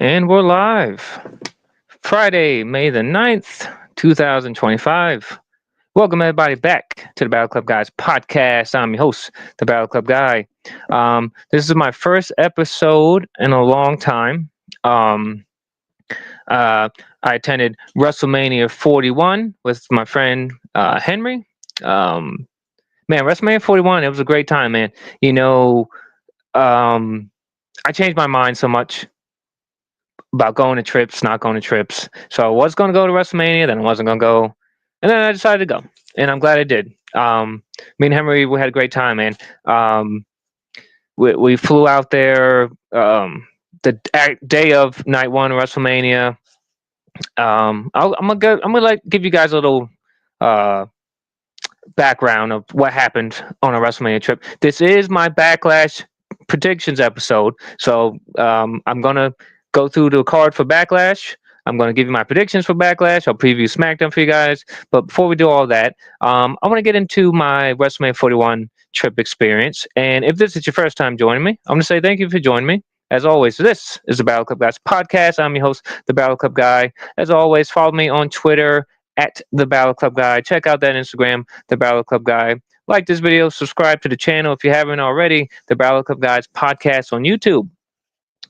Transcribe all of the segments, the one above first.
And we're live. Friday, May the 9th, 2025. Welcome, everybody, back to the Battle Club Guys podcast. I'm your host, the Battle Club Guy. This is my first episode in a long time. Um, I attended WrestleMania 41 with my friend Henry. Um, Man, WrestleMania 41, it was a great time, man. You know, um, I changed my mind so much about going to trips, not going to trips. So I was going to go to WrestleMania, then I wasn't going to go, and then I decided to go, and I'm glad I did. Me and Henry, we had a great time, man. Um, we flew out there the day of night one of WrestleMania. I'm gonna like give you guys a little uh, background of what happened on a WrestleMania trip. This is my Backlash predictions episode, so I'm gonna go through the card for Backlash. I'm gonna give you my predictions for Backlash. I'll preview SmackDown for you guys. But before we do all that, I want to get into my WrestleMania 41 trip experience. And if this is your first time joining me, I'm gonna say thank you for joining me. As always, this is the Battle Club Guys podcast. I'm your host, the Battle Club Guy. As always, follow me on Twitter at the Battle Club Guy. Check out that Instagram, the Battle Club Guy. Like this video, subscribe to the channel if you haven't already. The Battle Club Guys podcast on YouTube.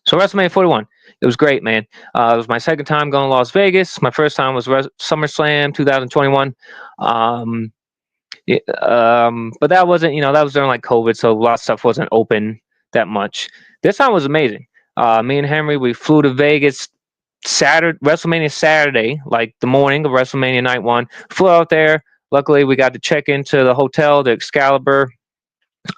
So WrestleMania 41, it was great, man. It was my second time going to Las Vegas. My first time was SummerSlam 2021. But that wasn't, that was during like COVID, so a lot of stuff wasn't open that much. This time was amazing. Me and Henry, we flew to Vegas WrestleMania Saturday, like the morning of WrestleMania night one. Flew out there. Luckily, we got to check into the hotel, the Excalibur.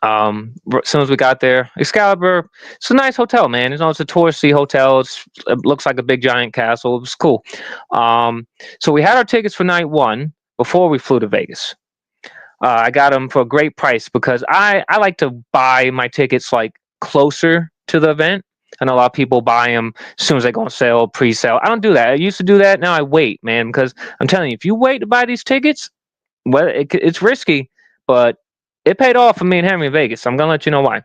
As soon as we got there, Excalibur, it's a nice hotel, man. It's a touristy hotel. It looks like a big giant castle. It was cool. So we had our tickets for night one before we flew to Vegas. I got them for a great price because I like to buy my tickets like closer to the event. I know a lot of people buy them as soon as they go on sale, pre-sale. I don't do that. I used to do that. Now I wait, man, because I'm telling you, if you wait to buy these tickets, well, it's risky, but it paid off for me and Henry in Vegas. So I'm gonna let you know why.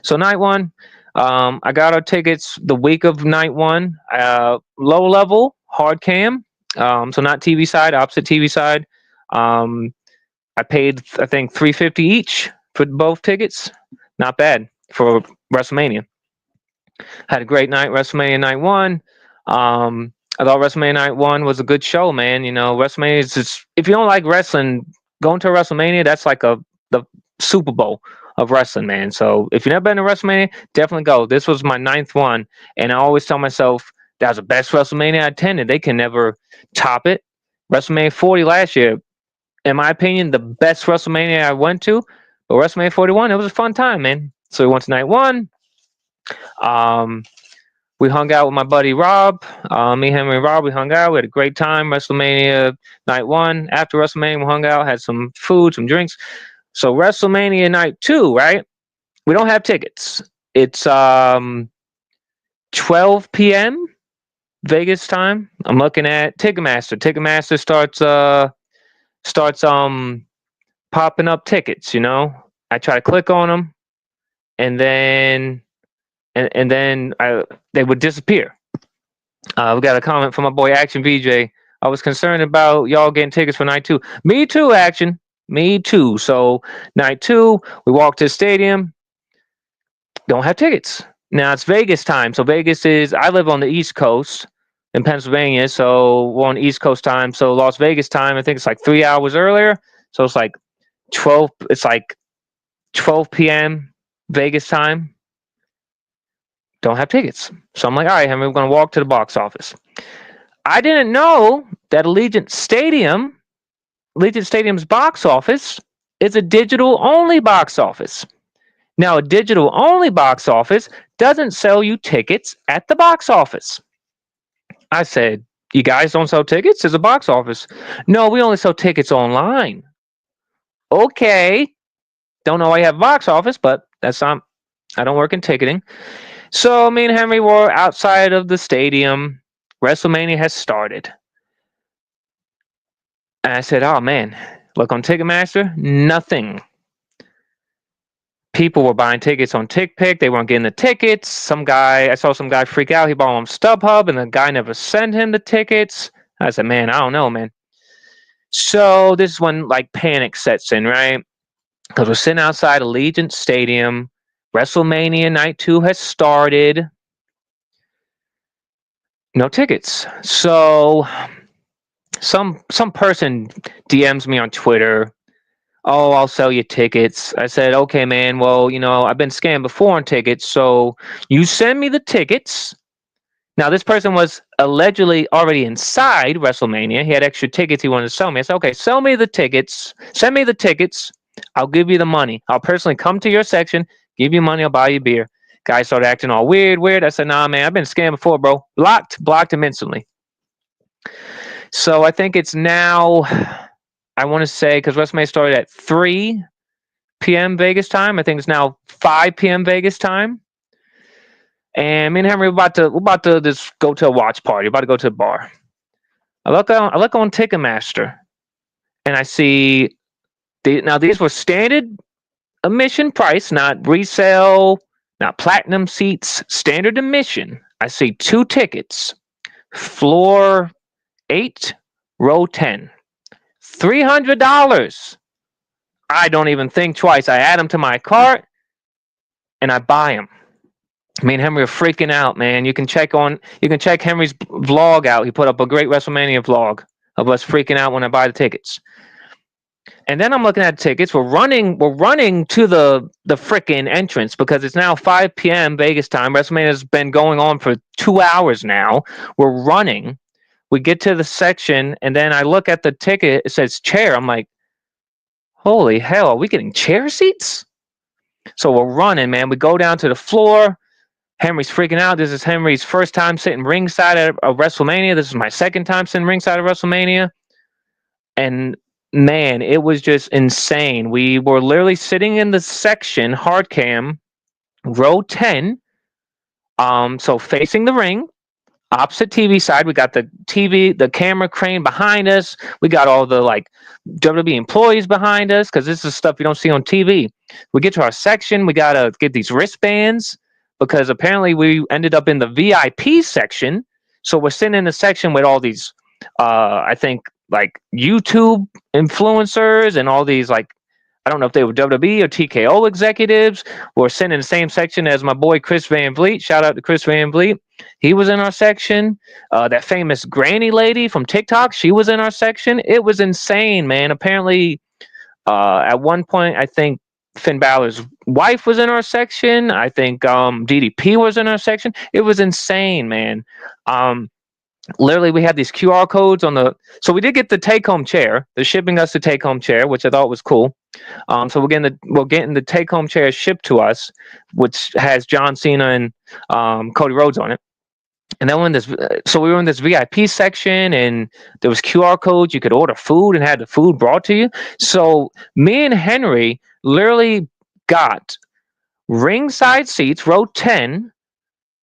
So night one, I got our tickets the week of night one. Low level, hard cam. So not TV side, opposite TV side. I paid, I think, $350 each for both tickets. Not bad for WrestleMania. Had a great night, WrestleMania night one. I thought WrestleMania night one was a good show, man. WrestleMania is just, if you don't like wrestling, going to WrestleMania, that's like the Super Bowl of wrestling, man. So if you've never been to WrestleMania, definitely go. This was my ninth one, and I always tell myself that was the best WrestleMania I attended. They can never top it. WrestleMania 40 last year, in my opinion, the best WrestleMania I went to. But WrestleMania 41, it was a fun time, man. So we went to night one. We hung out with my buddy Rob. Me, Henry, and Rob, we hung out. We had a great time. WrestleMania night one. After WrestleMania, we hung out, had some food, some drinks. So WrestleMania night two, right? We don't have tickets. It's 12 p.m. Vegas time. I'm looking at Ticketmaster. Ticketmaster starts popping up tickets. I try to click on them, and then they would disappear. We got a comment from my boy Action VJ. I was concerned about y'all getting tickets for night two. Me too, Action. Me too. So night two, we walk to the stadium. Don't have tickets. Now it's Vegas time. So I live on the East Coast in Pennsylvania. So we're on East Coast time. So Las Vegas time, I think it's like 3 hours earlier. So it's like 12 p.m. Vegas time. Don't have tickets. So I'm like, all right, Henry, we're going to walk to the box office. I didn't know that Allegiant Stadium's box office is a digital-only box office. Now, a digital-only box office doesn't sell you tickets at the box office. I said, you guys don't sell tickets? There's a box office. No, we only sell tickets online. Okay. Don't know why you have a box office, but that's not, I don't work in ticketing. So me and Henry were outside of the stadium. WrestleMania has started. And I said, oh man, look on Ticketmaster, nothing. people were buying tickets on TickPick. They weren't getting the tickets. I saw some guy freak out. He bought them on StubHub, and the guy never sent him the tickets. I said, man, I don't know, man. So this is when like panic sets in, right? Because we're sitting outside Allegiant Stadium. WrestleMania Night 2 has started. No tickets. So some person DMs me on Twitter. Oh, I'll sell you tickets. I said, okay, man. Well, I've been scammed before on tickets, so you send me the tickets. Now, this person was allegedly already inside WrestleMania. He had extra tickets he wanted to sell me. I said, okay, sell me the tickets. Send me the tickets. I'll give you the money. I'll personally come to your section, give you money, I'll buy you beer. Guy started acting all weird. I said, nah, man, I've been scammed before, bro. Blocked him instantly. So I think it's now, I want to say, because WrestleMania started at 3 p.m. Vegas time. I think it's now 5 p.m. Vegas time. And me and Henry, we're about to just go to a watch party. We're about to go to a bar. I look on Ticketmaster, and I see now these were standard admission price, not resale, not platinum seats, standard admission. I see 2 tickets, floor 8, row 10, $300. I don't even think twice. I add them to my cart, and I buy them. Me and Henry are freaking out, man. You can check Henry's vlog out. He put up a great WrestleMania vlog of us freaking out when I buy the tickets. And then I'm looking at tickets. We're running to the freaking entrance because it's now 5 p.m. Vegas time. WrestleMania's been going on for 2 hours now. We're running. We get to the section, and then I look at the ticket. It says chair. I'm like, holy hell, are we getting chair seats? So we're running, man. We go down to the floor. Henry's freaking out. This is Henry's first time sitting ringside at a WrestleMania. This is my second time sitting ringside at WrestleMania. And man, it was just insane. We were literally sitting in the section, hard cam, row 10. So facing the ring, opposite TV side. We got the camera crane behind us. We got all the like WWE employees behind us because this is stuff you don't see on TV. We get to our section. We got to get these wristbands, because apparently we ended up in the VIP section. So we're sitting in the section with all these, I think, like YouTube influencers and all these, like, I don't know if they were WWE or TKO executives. We're sitting in the same section as my boy Chris Van Vliet. Shout out to Chris Van Vliet. He was in our section. That famous granny lady from TikTok, she was in our section. It was insane, man. Apparently, at one point, I think Finn Balor's wife was in our section. I think DDP was in our section. It was insane, man. Literally, we had these QR codes on the. So we did get the take-home chair. They're shipping us the take-home chair, which I thought was cool. So we're getting the take-home chair shipped to us, which has John Cena and Cody Rhodes on it. And then we were in this VIP section, and there was QR codes. You could order food and had the food brought to you. So me and Henry literally got ringside seats, row 10.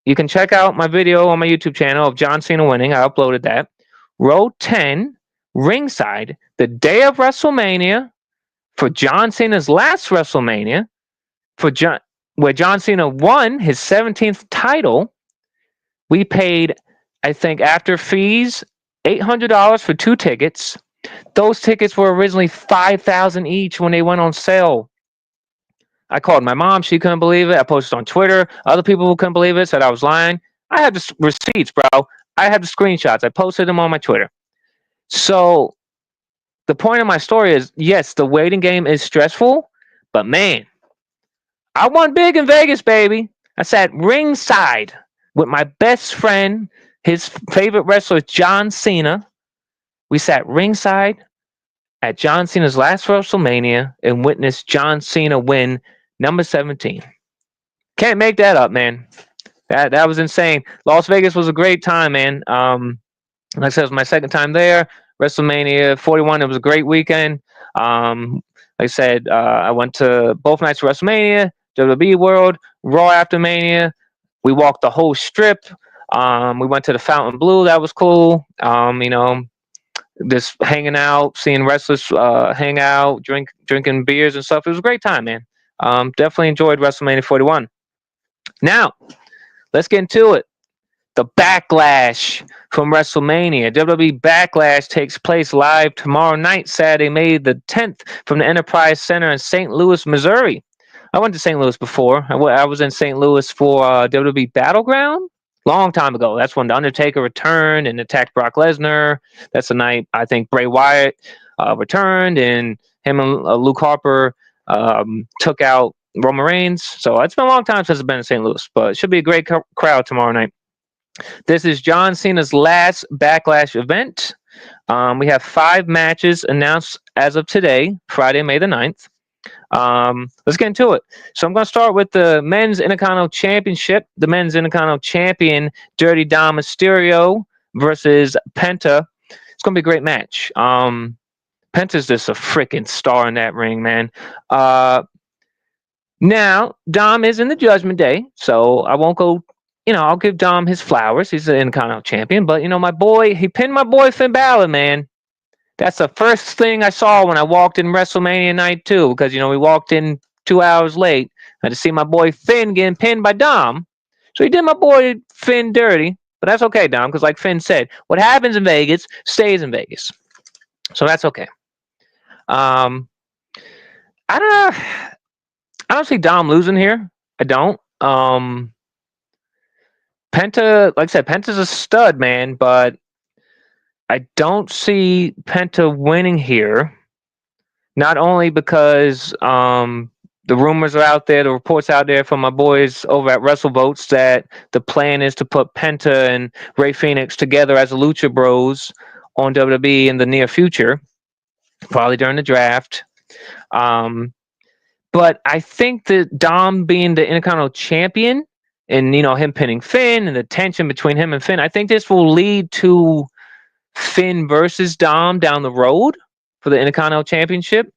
You can check out my video on my YouTube channel of John Cena winning. I uploaded that. Row 10, ringside, the day of WrestleMania, for John Cena's last WrestleMania, where John Cena won his 17th title. We paid, I think, after fees, $800 for 2 tickets. Those tickets were originally $5,000 each when they went on sale. I called my mom. She couldn't believe it. I posted on Twitter. Other people who couldn't believe it said I was lying. I had the receipts, bro. I had the screenshots. I posted them on my Twitter. So the point of my story is, yes, the waiting game is stressful, but man, I won big in Vegas, baby. I sat ringside with my best friend, his favorite wrestler, John Cena. We sat ringside at John Cena's last WrestleMania and witnessed John Cena win number 17. Can't make that up, man. That was insane. Las Vegas was a great time, man. Like I said, it was my second time there. WrestleMania 41, it was a great weekend. Like I said, I went to both nights of WrestleMania, WWE World, Raw after Mania. We walked the whole strip. We went to the Fountain Blue. That was cool. Just hanging out, seeing wrestlers hang out, drinking beers and stuff. It was a great time, man. Definitely enjoyed WrestleMania 41. Now, let's get into it. The Backlash from WrestleMania. WWE Backlash takes place live tomorrow night, Saturday, May the 10th, from the Enterprise Center in St. Louis, Missouri. I went to St. Louis before. I was in St. Louis for WWE Battleground long time ago. That's when The Undertaker returned and attacked Brock Lesnar. That's the night I think Bray Wyatt returned, and him and Luke Harper took out Roman Reigns. So it's been a long time since I've been in St. Louis, but it should be a great crowd tomorrow night. This is John Cena's last Backlash event. We have 5 matches announced as of today, Friday, May the 9th. Let's get into it. So I'm going to start with the Men's Intercontinental Championship. The Men's Intercontinental Champion, Dirty Dom Mysterio versus Penta. It's going to be a great match. Penta's just a freaking star in that ring, man. Now, Dom is in the Judgment Day, so I won't go... I'll give Dom his flowers. He's the Intercontinental Champion. But, my boy, he pinned my boy Finn Balor, man. That's the first thing I saw when I walked in WrestleMania Night 2. Because, we walked in 2 hours late. I had to see my boy Finn getting pinned by Dom. So he did my boy Finn dirty. But that's okay, Dom. Because like Finn said, what happens in Vegas stays in Vegas. So that's okay. I don't know. I don't see Dom losing here. I don't. Penta, like I said, Penta's a stud, man, but I don't see Penta winning here. Not only because the rumors are out there, the reports out there from my boys over at WrestleVotes that the plan is to put Penta and Rey Fenix together as the Lucha Bros on WWE in the near future, probably during the draft. But I think that Dom being the Intercontinental Champion and, him pinning Finn and the tension between him and Finn, I think this will lead to Finn versus Dom down the road for the Intercontinental Championship.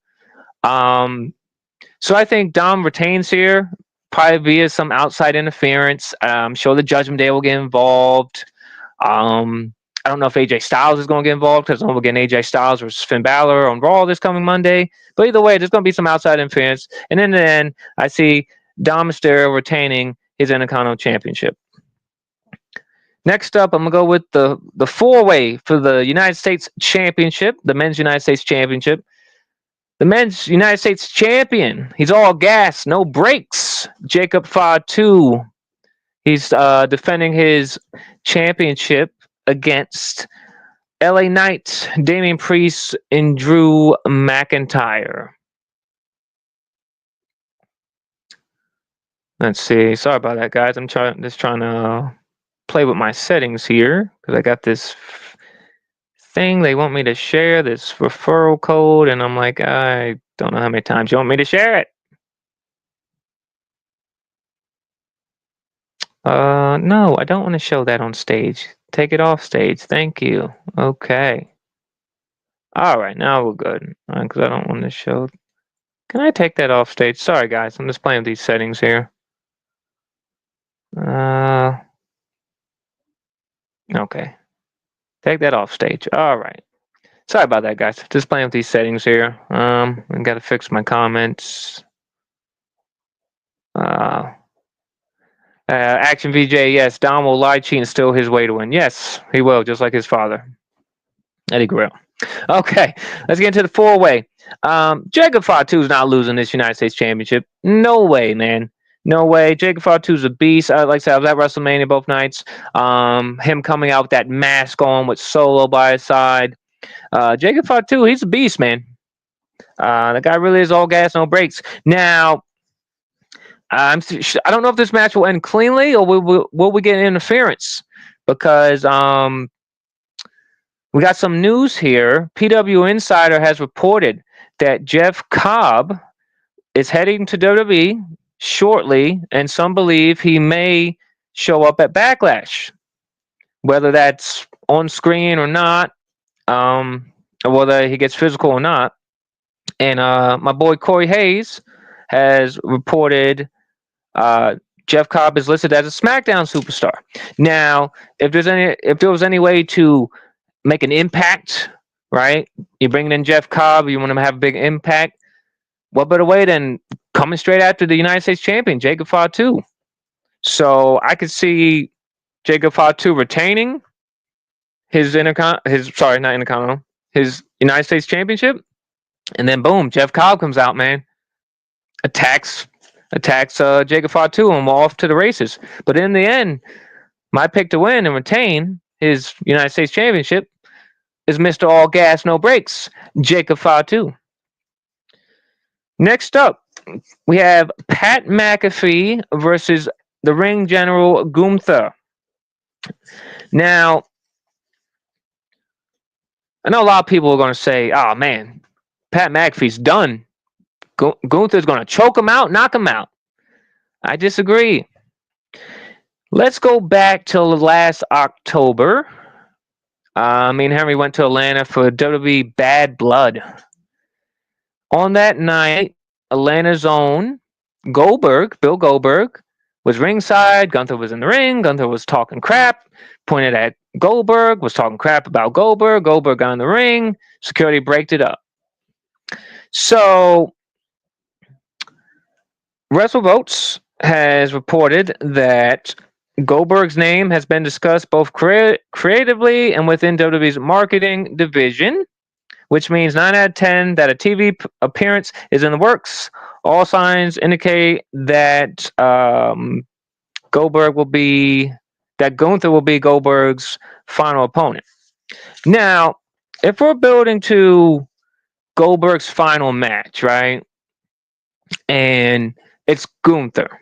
So I think Dom retains here, probably via some outside interference. I'm sure the Judgment Day will get involved. I don't know if AJ Styles is going to get involved because we're getting AJ Styles versus Finn Balor on Raw this coming Monday. But either way, there's going to be some outside interference. And in the end, I see Dom Mysterio retaining his Intercontinental Championship. Next up, I'm going to go with the 4-way for the United States Championship, the Men's United States Championship. The Men's United States Champion, he's all gas, no brakes. Jacob Fatu. He's defending his championship against LA Knight, Damian Priest, and Drew McIntyre. Let's see. Sorry about that, guys. I'm just trying to play with my settings here because I got this thing they want me to share, this referral code, and I'm like, I don't know how many times you want me to share it. No, I don't want to show that on stage. Take it off stage. Thank you. Okay. All right, now we're good. Because I don't want to show. Can I take that off stage? Sorry, guys. I'm just playing with these settings here. Okay. Take that off stage. All right. Sorry about that, guys. Just playing with these settings here. I got to fix my comments. Action VJ, yes. Dom will lie, cheat, and steal his way to win. Yes, he will, just like his father, Eddie Guerrero. Okay, let's get into the 4-way. Jacob Fatu is not losing this United States Championship. No way, man. No way. Jacob Fatu's a beast. Like I said, I was at WrestleMania both nights. Him coming out with that mask on with Solo by his side. Jacob Fatu, he's a beast, man. The guy really is all gas, no brakes. Now, I don't know if this match will end cleanly or will we get interference? Because we got some news here. PW Insider has reported that Jeff Cobb is heading to WWE shortly, and some believe he may show up at Backlash. Whether that's on screen or not, or whether he gets physical or not. And my boy Corey Hayes has reported Jeff Cobb is listed as a SmackDown superstar. Now, if there was any way to make an impact, right? You're bringing in Jeff Cobb, you want him to have a big impact. What better way than coming straight after the United States champion, Jacob Fatu. So I could see Jacob Fatu retaining his his United States championship. And then boom, Jeff Cobb comes out, man. Attacks Jacob Fatu and we're off to the races. But in the end, my pick to win and retain his United States championship is Mr. All Gas, No Brakes, Jacob Fatu. Next up, we have Pat McAfee versus the ring general Gunther. Now, I know a lot of people are going to say, oh man, Pat McAfee's done. Gunther's going to choke him out, knock him out. I disagree. Let's go back till last October. Me and Henry went to Atlanta for WWE Bad Blood. On that night, Atlanta's own Bill Goldberg, was ringside. Gunther was in the ring. Gunther was talking crap, pointed at Goldberg, was talking crap about Goldberg. Goldberg got in the ring. Security braked it up. So, WrestleVotes has reported that Goldberg's name has been discussed both creatively and within WWE's marketing division, which means 9 out of 10 that a TV appearance is in the works. All signs indicate that Gunther will be Goldberg's final opponent. Now, if we're building to Goldberg's final match, right, and it's Gunther,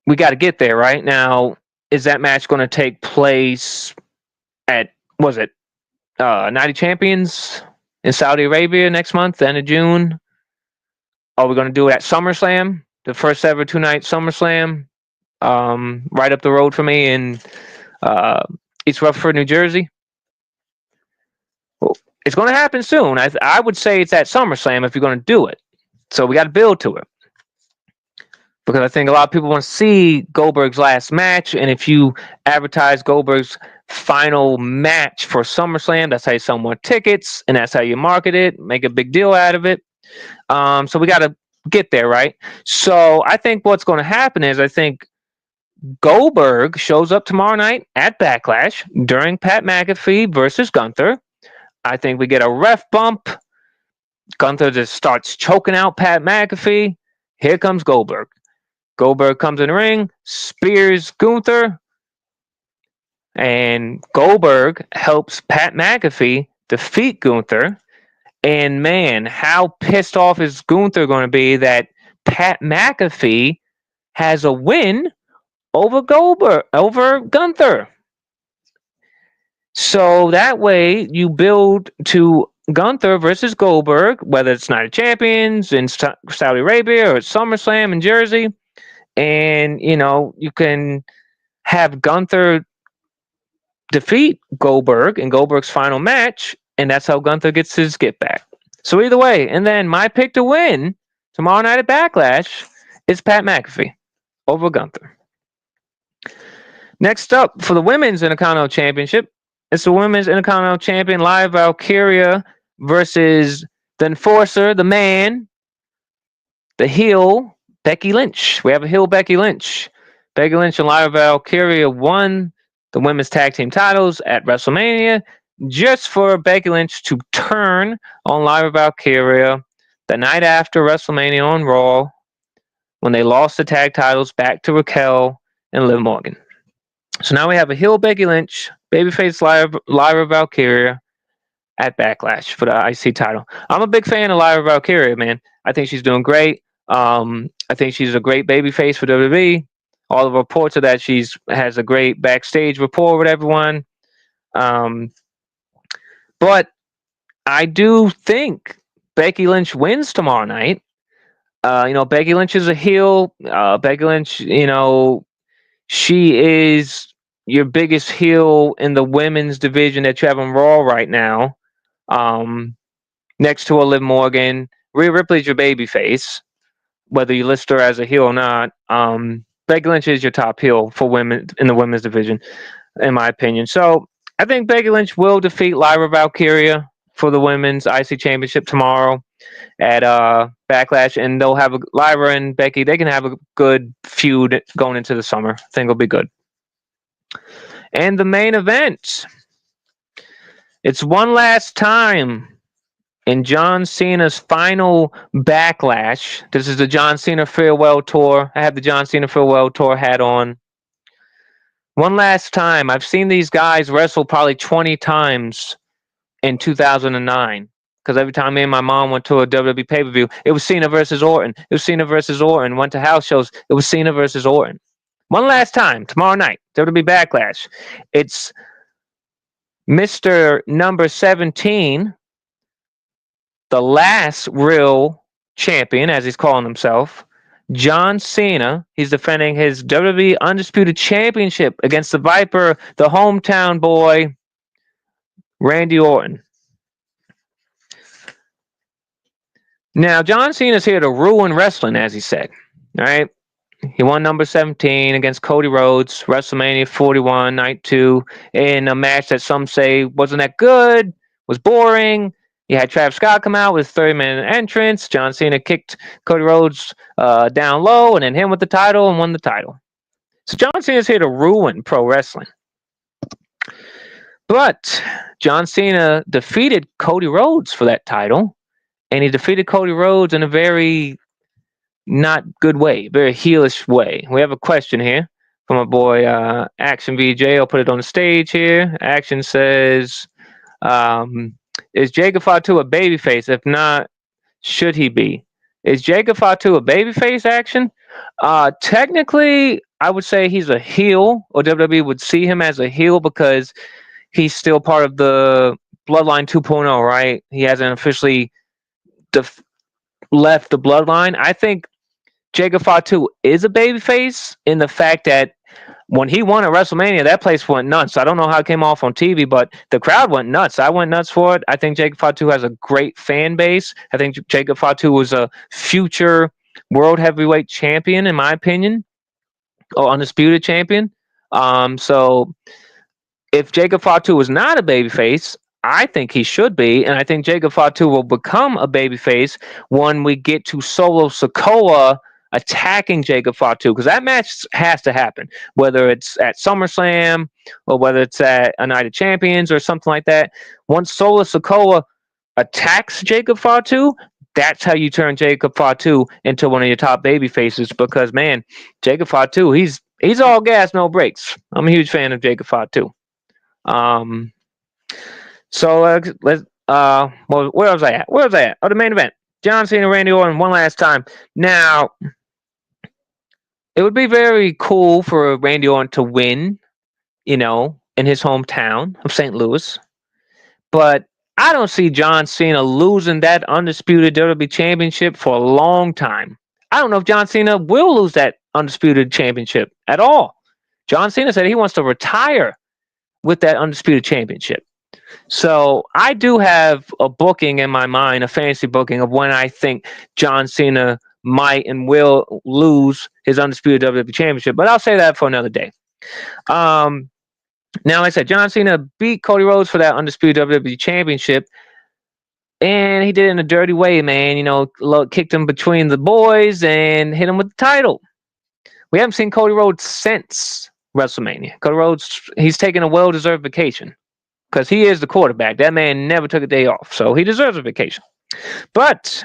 we got to get there, right? Now, is that match going to take place at, Night of Champions in Saudi Arabia next month, the end of June? Are we going to do it at SummerSlam, the first ever 2-night SummerSlam, right up the road from me in East Rutherford, New Jersey? Well, it's going to happen soon. I would say it's at SummerSlam if you're going to do it. So we got to build to it. Because I think a lot of people want to see Goldberg's last match, and if you advertise Goldberg's final match for SummerSlam, that's how you sell more tickets, and that's how you market it, make a big deal out of it. So we got to get there, right? So I think what's going to happen is I think Goldberg shows up tomorrow night at Backlash during Pat McAfee versus Gunther. I think we get a ref bump. Gunther just starts choking out Pat McAfee. Here comes Goldberg. Goldberg comes in the ring, spears Gunther, and Goldberg helps Pat McAfee defeat Gunther. And man, how pissed off is Gunther going to be that Pat McAfee has a win over Gunther? So that way you build to Gunther versus Goldberg, whether it's Night of Champions in Saudi Arabia or it's SummerSlam in Jersey. And, you can have Gunther defeat Goldberg in Goldberg's final match, and that's how Gunther gets his get back. So either way, and then my pick to win tomorrow night at Backlash is Pat McAfee over Gunther. Next up, for the Women's Intercontinental Championship, it's the Women's Intercontinental Champion, Lyra Valkyria, versus the Enforcer, the man, the heel, Becky Lynch. We have a heel Becky Lynch. Becky Lynch and Lyra Valkyria won the women's tag team titles at WrestleMania just for Becky Lynch to turn on Lyra Valkyria the night after WrestleMania on Raw when they lost the tag titles back to Raquel and Liv Morgan. So now we have a heel Becky Lynch, babyface Lyra Valkyria at Backlash for the IC title. I'm a big fan of Lyra Valkyria, man. I think she's doing great. I think she's a great babyface for WWE. All the reports are that she has a great backstage rapport with everyone. But I do think Becky Lynch wins tomorrow night. Becky Lynch is a heel. Becky Lynch, she is your biggest heel in the women's division that you have on Raw right now. Next to Liv Morgan. Rhea Ripley's your babyface, whether you list her as a heel or not. Becky Lynch is your top heel for women in the women's division, in my opinion. So I think Becky Lynch will defeat Lyra Valkyria for the women's IC championship tomorrow. at Backlash, and they'll have Lyra and Becky. They can have a good feud going into the summer. I think it'll be good. And the main event. It's one last time in John Cena's final Backlash. This is the John Cena Farewell Tour. I have the John Cena Farewell Tour hat on. One last time. I've seen these guys wrestle probably 20 times in 2009. Because every time me and my mom went to a WWE pay-per-view, it was Cena versus Orton. It was Cena versus Orton. Went to house shows, it was Cena versus Orton. One last time, tomorrow night, WWE Backlash. It's Mr. Number 17, the last real champion, as he's calling himself, John Cena. He's defending his WWE Undisputed Championship against the Viper, the hometown boy, Randy Orton. Now, John Cena's here to ruin wrestling, as he said. All right? He won number 17 against Cody Rhodes, WrestleMania 41, Night 2, in a match that some say wasn't that good, was boring. You had Travis Scott come out with a 30-minute entrance. John Cena kicked Cody Rhodes down low and then him with the title and won the title. So John Cena's here to ruin pro wrestling. But John Cena defeated Cody Rhodes for that title, and he defeated Cody Rhodes in a very not good way, very heelish way. We have a question here from my boy Action VJ. I'll put it on the stage here. Action says, is Jacob Fatu a babyface? If not, should he be? Is Jacob Fatu a babyface, Action? Technically, I would say he's a heel, or WWE would see him as a heel because he's still part of the Bloodline 2.0, right? He hasn't officially left the Bloodline. I think Jacob Fatu is a babyface in the fact that when he won at WrestleMania, that place went nuts. I don't know how it came off on TV, but the crowd went nuts. I went nuts for it. I think Jacob Fatu has a great fan base. I think Jacob Fatu was a future world heavyweight champion, in my opinion, or undisputed champion. So if Jacob Fatu was not a babyface, I think he should be, and I think Jacob Fatu will become a babyface when we get to Solo Sikoa attacking Jacob Fatu, because that match has to happen, whether it's at SummerSlam or whether it's at a Night of Champions or something like that. Once Solo Sikoa attacks Jacob Fatu, that's how you turn Jacob Fatu into one of your top baby faces, because, man, Jacob Fatu, he's all gas, no brakes. I'm a huge fan of Jacob Fatu. So let's well, where was I at? Oh, the main event. John Cena, Randy Orton, one last time. Now, it would be very cool for Randy Orton to win, in his hometown of St. Louis. But I don't see John Cena losing that undisputed WWE championship for a long time. I don't know if John Cena will lose that undisputed championship at all. John Cena said he wants to retire with that undisputed championship. So I do have a booking in my mind, a fantasy booking of when I think John Cena might and will lose his undisputed WWE championship, but I'll say that for another day. Now, like I said, John Cena beat Cody Rhodes for that undisputed WWE championship, and he did it in a dirty way, man. Kicked him between the boys and hit him with the title. We haven't seen Cody Rhodes since WrestleMania. Cody Rhodes, he's taking a well-deserved vacation because he is the quarterback. That man never took a day off, so he deserves a vacation. But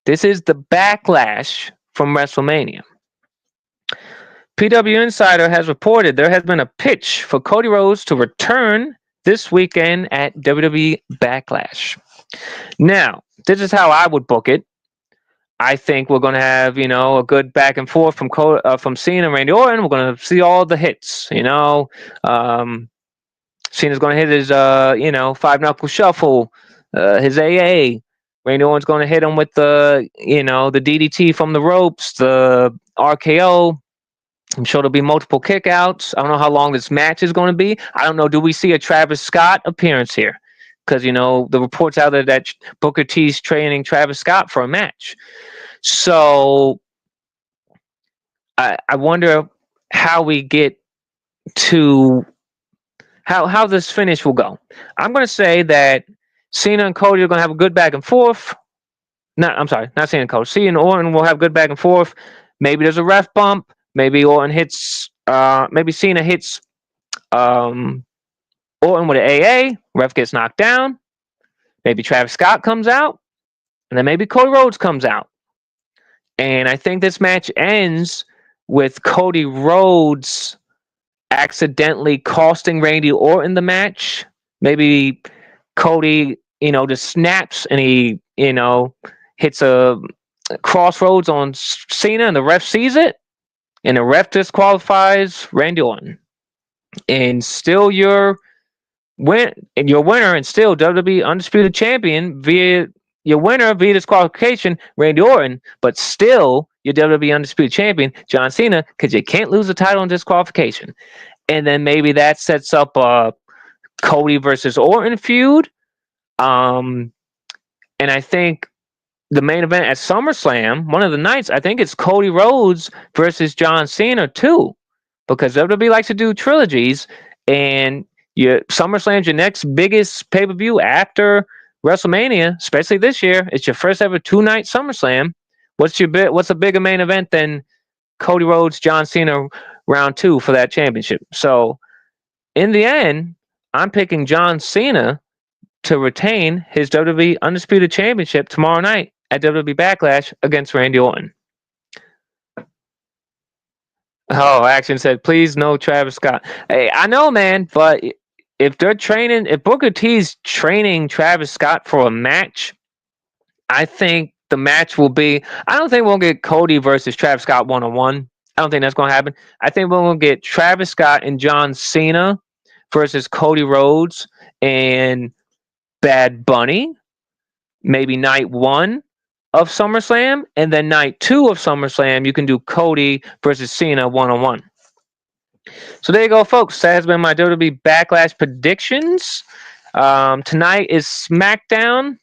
this is the backlash from WrestleMania. PW Insider has reported there has been a pitch for Cody Rhodes to return this weekend at WWE Backlash. Now, this is how I would book it. I think we're going to have, a good back and forth from Cena and Randy Orton. We're going to see all the hits, Cena's going to hit his, five-knuckle shuffle, his AA. Randy Orton's going to hit him with the DDT from the ropes, the RKO. I'm sure there'll be multiple kickouts. I don't know how long this match is going to be. I don't know. Do we see a Travis Scott appearance here? Because, the reports out there that Booker T's training Travis Scott for a match. So I wonder how we get to how this finish will go. I'm going to say that Cena and Cody are going to have a good back and forth. I'm sorry, not Cena and Cody. Cena and Orton will have good back and forth. Maybe there's a ref bump. Maybe Orton hits. Maybe Cena hits Orton with an AA. Ref gets knocked down. Maybe Travis Scott comes out, and then maybe Cody Rhodes comes out. And I think this match ends with Cody Rhodes accidentally costing Randy Orton the match. Maybe Cody, just snaps and he, hits a crossroads on Cena and the ref sees it and the ref disqualifies Randy Orton. And still your winner and still WWE Undisputed Champion via your winner via disqualification, Randy Orton, but still your WWE Undisputed Champion, John Cena, because you can't lose the title in disqualification. And then maybe that sets up a Cody versus Orton feud. And I think the main event at SummerSlam, one of the nights, I think it's Cody Rhodes versus John Cena too, because WWE likes to do trilogies, and SummerSlam's your next biggest pay-per-view after WrestleMania, especially this year. It's your first ever 2-night SummerSlam. What's a bigger main event than Cody Rhodes, John Cena round 2 for that championship? So in the end, I'm picking John Cena to retain his WWE Undisputed Championship tomorrow night at WWE Backlash against Randy Orton. Oh, Action said, please no Travis Scott. Hey, I know, man, but if Booker T's training Travis Scott for a match, I think the match will be, I don't think we'll get Cody versus Travis Scott 1-on-1. I don't think that's going to happen. I think we're going to get Travis Scott and John Cena versus Cody Rhodes and Bad Bunny, maybe night 1 of SummerSlam, and then night 2 of SummerSlam, you can do Cody versus Cena 1-on-1. So there you go, folks. That has been my WWE Backlash predictions. Tonight is SmackDown.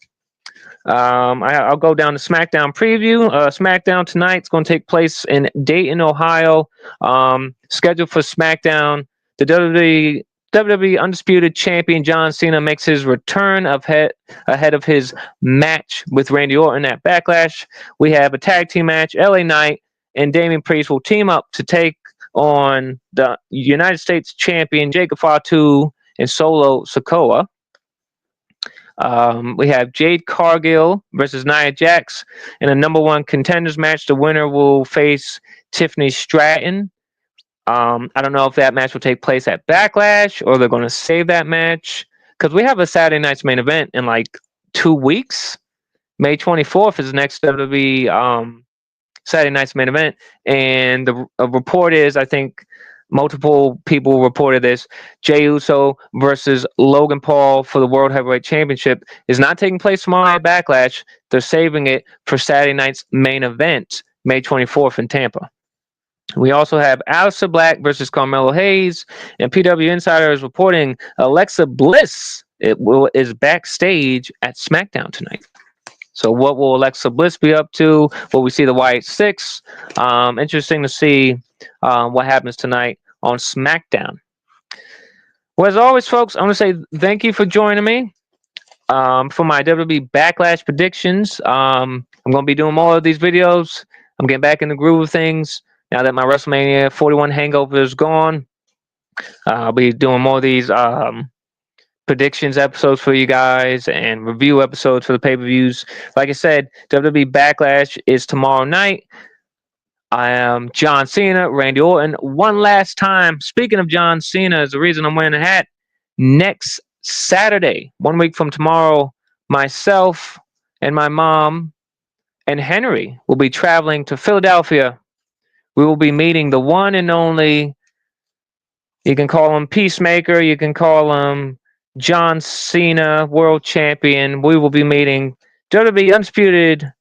I'll go down to SmackDown preview. SmackDown tonight is going to take place in Dayton, Ohio. Scheduled for SmackDown, the WWE Undisputed Champion John Cena makes his return ahead of his match with Randy Orton at Backlash. We have a tag team match. LA Knight and Damian Priest will team up to take on the United States Champion Jacob Fatu and Solo Sikoa. We have Jade Cargill versus Nia Jax in a number 1 contenders match. The winner will face Tiffany Stratton. I don't know if that match will take place at Backlash or they're going to save that match, because we have a Saturday night's main event in like 2 weeks. May 24th is the next WWE Saturday night's main event, and the report is, I think multiple people reported this, Jey Uso versus Logan Paul for the World Heavyweight Championship is not taking place tomorrow at Backlash. They're saving it for Saturday night's main event, May 24th in Tampa. We also have Aleister Black versus Carmelo Hayes, and PW Insider is reporting Alexa Bliss is backstage at SmackDown tonight. So what will Alexa Bliss be up to? Will we see the Wyatt Six? Interesting to see what happens tonight on SmackDown. Well, as always, folks, I want to say thank you for joining me for my WWE Backlash predictions. I'm going to be doing more of these videos. I'm getting back in the groove of things now that my WrestleMania 41 hangover is gone. I'll be doing more of these predictions episodes for you guys and review episodes for the pay-per-views. Like I said, WWE Backlash is tomorrow night. I am John Cena, Randy Orton. One last time, speaking of John Cena, is the reason I'm wearing a hat. Next Saturday, 1 week from tomorrow, myself and my mom and Henry will be traveling to Philadelphia. We will be meeting the one and only, you can call him Peacemaker, you can call him John Cena, world champion. We will be meeting WWE Undisputed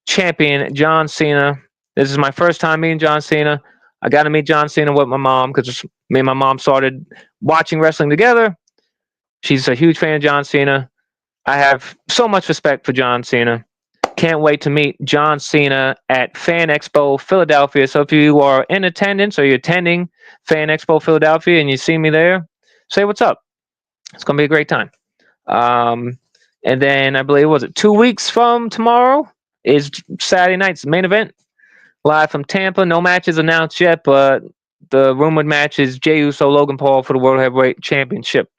Champion John Cena. This is my first time meeting John Cena. I got to meet John Cena with my mom because me and my mom started watching wrestling together. She's a huge fan of John Cena. I have so much respect for John Cena. Can't wait to meet John Cena at Fan Expo Philadelphia. So if you are in attendance or you're attending Fan Expo Philadelphia and you see me there, say what's up. It's going to be a great time. And then I believe, was it 2 weeks from tomorrow? is Saturday night's main event. Live from Tampa. No matches announced yet, but the rumored match is Jey Uso, Logan Paul for the World Heavyweight Championship.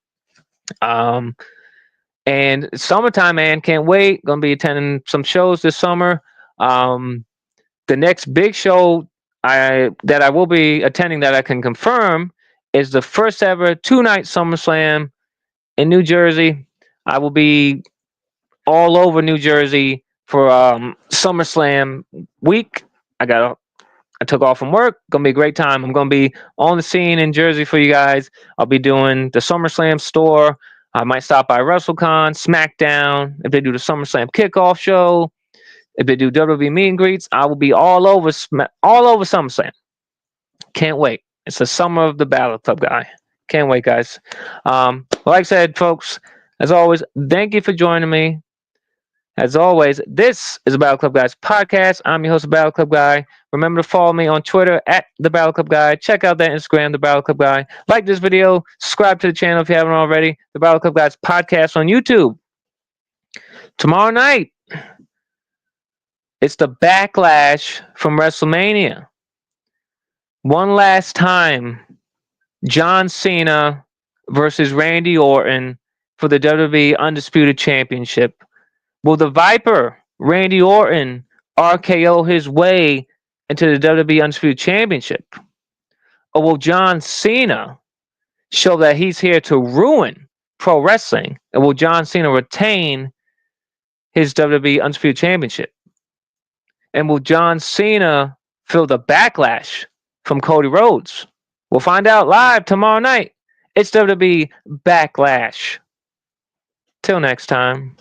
And summertime, man, can't wait. Gonna be attending some shows this summer. The next big show that I will be attending that I can confirm is the first ever 2-night SummerSlam in New Jersey. I will be all over New Jersey for SummerSlam week. I took off from work. Gonna be a great time. I'm gonna be on the scene in Jersey for you guys. I'll be doing the SummerSlam store. I might stop by WrestleCon, SmackDown. If they do the SummerSlam kickoff show, if they do WWE meet and greets, I will be all over SummerSlam. Can't wait. It's the summer of the Battle Club guy. Can't wait, guys. Like I said, folks, as always, thank you for joining me. As always, this is the Battle Club Guys podcast. I'm your host, the Battle Club Guy. Remember to follow me on Twitter at the Battle Club Guy. Check out that Instagram, the Battle Club Guy. Like this video. Subscribe to the channel if you haven't already. The Battle Club Guys podcast on YouTube. Tomorrow night, it's the Backlash from WrestleMania. One last time, John Cena versus Randy Orton for the WWE Undisputed Championship. Will the Viper, Randy Orton, RKO his way into the WWE Undisputed Championship? Or will John Cena show that he's here to ruin pro wrestling? And will John Cena retain his WWE Undisputed Championship? And will John Cena feel the backlash from Cody Rhodes? We'll find out live tomorrow night. It's WWE Backlash. Till next time.